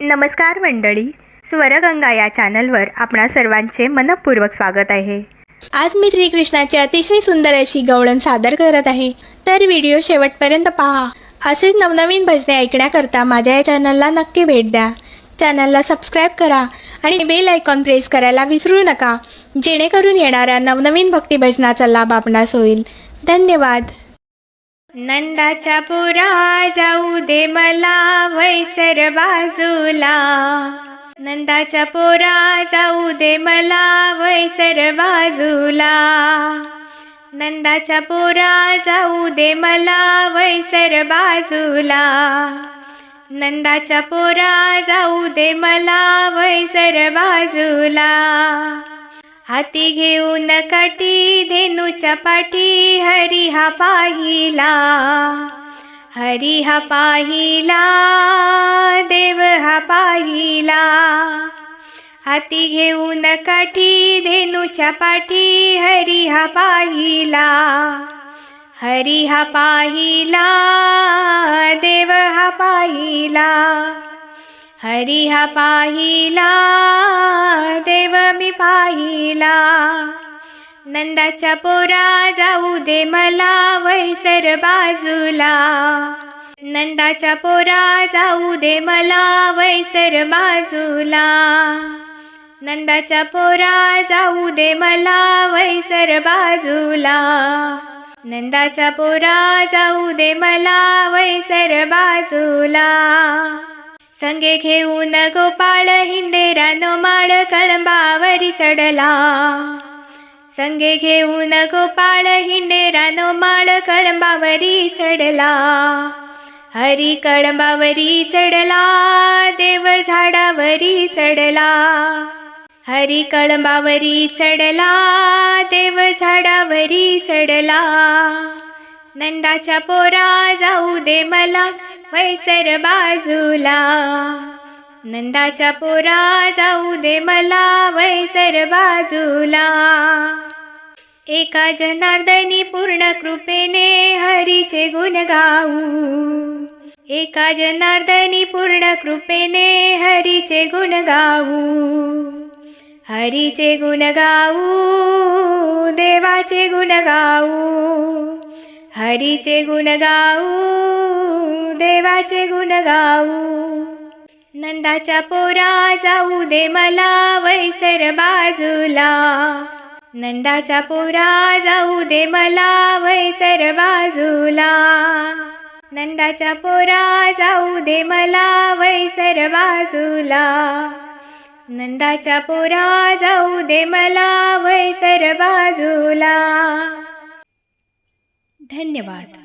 नमस्कार मंडळी, स्वरगंगा या चॅनलवर आपणा सर्वांचे मनपूर्वक स्वागत आहे। आज मी श्रीकृष्णाची अतिशय सुंदर अशी गवळण सादर करत आहे, तर व्हिडिओ शेवटपर्यंत पहा। असेच नवनवीन भजने ऐकण्याकरता माझ्या या चॅनलला नक्की भेट द्या। चॅनलला सबस्क्राईब करा आणि बेल आयकॉन प्रेस करायला विसरू नका, जेणेकरून येणाऱ्या नवनवीन भक्ती भजनाचा लाभ आपणास होईल। धन्यवाद। नंदाच्या पुरा जाऊ दे मला वैसर बाजूला, नंदाच्या पोरा जाऊ दे मला वैसर बाजूला, नंदाच्या पोरा जाऊ दे मला वैसर बाजूला, नंदाच्या पोरा जाऊ दे मला वैसर बाजूला। हाती घेऊन काठी धेनूच्या पाठी हरी हा पाहिला, हरी हा पाहिला, देव हा पाहिला। हाती घेऊन काठी धेनूच्या पाठी हरी हा पाहिला, हरी हा पाहिला, देव हा पाहिला, हरी हा पाहिला, देव मी पाहिला। नंदाच्या पोरा जाऊ दे मला वैसर बाजूला, नंदाच्या पोरा जाऊ दे मला वैसर बाजूला, नंदाच्या पोरा जाऊ दे मला वैसर बाजूला, नंदाच्या पोरा जाऊ दे मला वैसर बाजूला। संगे घेऊन गोपाळ हिंडेरानो माळ कळंबावरी चढला, संगे घेऊन गोपाळ हिंडेरानो माळ कळंबावरी चढला, हरी कळंबावरी चढला, देव झाडावरी चढला, हरी कळंबावरी चढला, देव झाडावरी चढला। नंदाच्या पोरा जाऊ दे मला वैसर बाजूला, नंदाच्या पोरा जाऊ दे मला वैसर बाजूला। एका जनार्दनी पूर्ण कृपेने हरीचे गुण गाऊ, एका जनार्दनी पूर्ण कृपेने हरीचे गुण गाऊ, हरीचे गुण गाऊ, देवाचे गुण गाऊ, हरीचे गुण गाऊ, देवाचे गुण गाऊ। नंदाच्या पोरा जाऊ दे मला वैसर बाजूला, नंदाच्या पोरा जाऊ दे मला वैसर बाजूला, नंदाच्या पोरा जाऊ दे मला वैसर बाजूला, नंदाच्या पोरा जाऊ दे मला वैसर बाजूला। धन्यवाद।